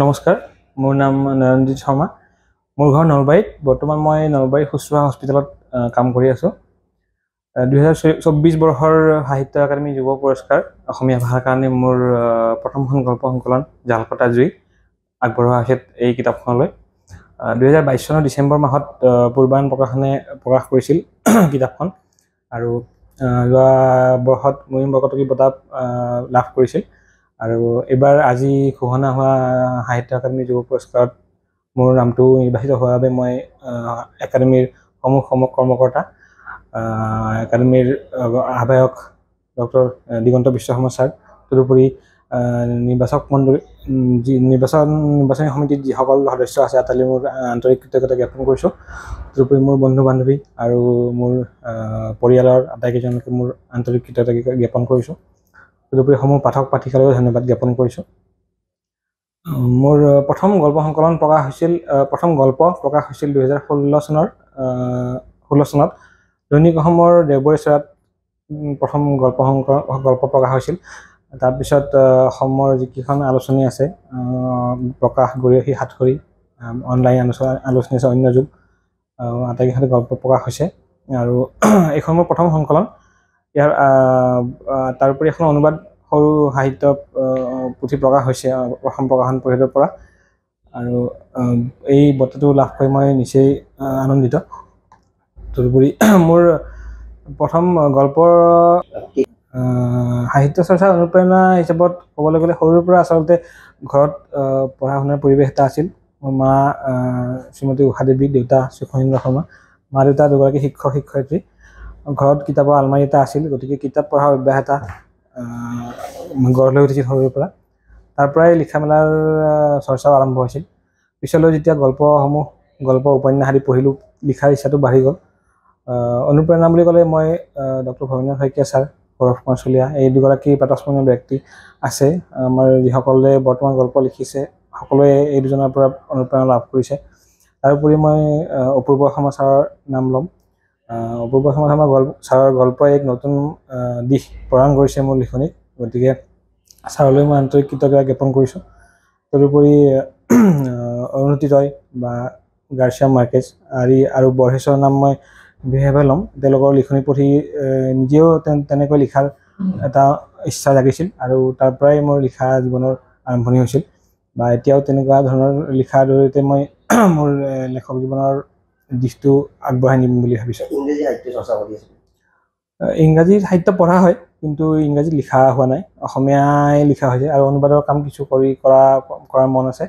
নমস্কাৰ, মোৰ নাম নয়নজিৎ শৰ্মা। মোৰ ঘৰ নলবাৰীত। বৰ্তমান মই নলবাৰী শুশ্ৰূষা হস্পিটেলত কাম কৰি আছোঁ। 2024 বৰ্ষৰ সাহিত্য একাডেমী যুৱ পুৰস্কাৰ অসমীয়া ভাষাৰ কাৰণে মোৰ প্ৰথমখন গল্প সংকলন জালকটা জুই আগবঢ়োৱা হৈছে এই কিতাপখনলৈ। 2022 চনৰ ডিচেম্বৰ মাহত পূৰ্বায়ন প্ৰকাশনে প্ৰকাশ কৰিছিল কিতাপখন, আৰু যোৱা বৰ্ষত মৰিয়ম বৰকটকী বঁটা লাভ কৰিছিল। আৰু এইবাৰ আজি ঘোষণা হোৱা সাহিত্য একাডেমী যুৱ পুৰস্কাৰত মোৰ নামটো নিৰ্বাচিত হোৱাৰ বাবে মই একাডেমীৰ সমূহ কৰ্মকৰ্তা, একাডেমীৰ আহ্বায়ক ডক্টৰ দিগন্ত বিশ্ব শৰ্মা ছাৰ, তদুপৰি নিৰ্বাচক মণ্ডলী নিৰ্বাচনী সমিতিত যিসকল সদস্য আছে আটাইলৈ মোৰ আন্তৰিক কৃতজ্ঞতা জ্ঞাপন কৰিছোঁ। তদুপৰি মোৰ বন্ধু বান্ধৱী আৰু মোৰ পৰিয়ালৰ আটাইকেইজনকে মোৰ আন্তৰিক কৃতজ্ঞতা জ্ঞাপন কৰিছোঁ। তদুপৰি সমূহ পাঠক পাঠিকালৈও ধন্যবাদ জ্ঞাপন কৰিছোঁ। মোৰ প্ৰথম গল্প প্ৰকাশ হৈছিল 2016 চনত দৈনিক অসমৰ দেওবৰী চৰাত প্ৰথম গল্প প্ৰকাশ হৈছিল। তাৰপিছত অসমৰ যিকেইখন আলোচনী আছে, প্ৰকাশ, গৰিয়সী, সাতসৰী, অনলাইন আলোচনী আছে, অন্য যুগ, আটাইকেইখন গল্প প্ৰকাশ হৈছে। আৰু এইখন মোৰ প্ৰথম সংকলন। ইয়াৰ তাৰোপৰি এখন অনুবাদ সৰু সাহিত্য পুথি প্ৰকাশ হৈছে অসম প্ৰকাশন পৰিষদৰ পৰা। আৰু এই বঁটাটো লাভ কৰি মই নিচেই আনন্দিত। তদুপৰি মোৰ প্ৰথম গল্পৰ সাহিত্য চৰ্চাৰ অনুপ্ৰেৰণা হিচাপত ক'বলৈ গ'লে সৰুৰ পৰা আচলতে ঘৰত পঢ়া শুনাৰ পৰিৱেশ এটা আছিল। মোৰ মা শ্ৰীমতী ঊষা দেৱী, দেউতা শ্ৰী ফণীন্দ্ৰ শৰ্মা। মা দেউতা দুগৰাকী শিক্ষক শিক্ষয়িত্ৰী। ঘৰত কিতাপৰ আলমাৰি এটা আছিল, গতিকে কিতাপ পঢ়াৰ অভ্যাস এটা গঢ় লৈ উঠিছিল সৰুৰে পৰা। তাৰ পৰাই লিখা মেলাৰ চৰ্চাও আৰম্ভ হৈছিল। পিছলৈ যেতিয়া গল্প উপন্যাস আদি পঢ়িলোঁ, লিখাৰ ইচ্ছাটো বাঢ়ি গ'ল। অনুপ্ৰেৰণা বুলি ক'লে মই ডক্টৰ ভবেন্দ্ৰ শইকীয়া ছাৰ, সৌৰভ কুমাৰ চলিহা, এই দুগৰাকী প্ৰাতঃস্মৰণীয় ব্যক্তি আছে আমাৰ, যিসকলে বৰ্তমান গল্প লিখিছে। সকলোৱে এই দুজনৰ পৰা অনুপ্ৰেৰণা লাভ কৰিছে। তাৰোপৰি মই অপূৰ্ব শৰ্মা ছাৰৰ নাম ল'ম। অপূৰ্ব শৰ্মা ছাৰৰ গল্পই এক নতুন দিশ প্ৰদান কৰিছে মোৰ লিখনিত, গতিকে ছাৰলৈ মই আন্তৰিক কৃতজ্ঞতা জ্ঞাপন কৰিছোঁ। তদুপৰি অৰুন্ধতী ৰয় বা গাৰ্চিয়া মাৰ্কেজ আৰু বৰহেচৰ নাম মই বিশেষভাৱে ল'ম। তেওঁলোকৰ লিখনি পঢ়ি নিজেও তেনেকৈ লিখাৰ এটা ইচ্ছা জাগিছিল, আৰু তাৰ পৰাই মোৰ লিখা জীৱনৰ আৰম্ভণি হৈছিল। বা এতিয়াও তেনেকুৱা ধৰণৰ লিখাৰ জৰিয়তে মই মোৰ লেখক জীৱনৰ দিশটো আগবঢ়াই নিম বুলি ভাবিছোঁ। ইংৰাজী সাহিত্য চৰ্চা কৰি আছোঁ। ইংৰাজী সাহিত্য পঢ়া হয়, কিন্তু ইংৰাজীত লিখা হোৱা নাই। অসমীয়াই লিখা হৈছে, আৰু অনুবাদৰ কাম কিছু কৰাৰ মন আছে।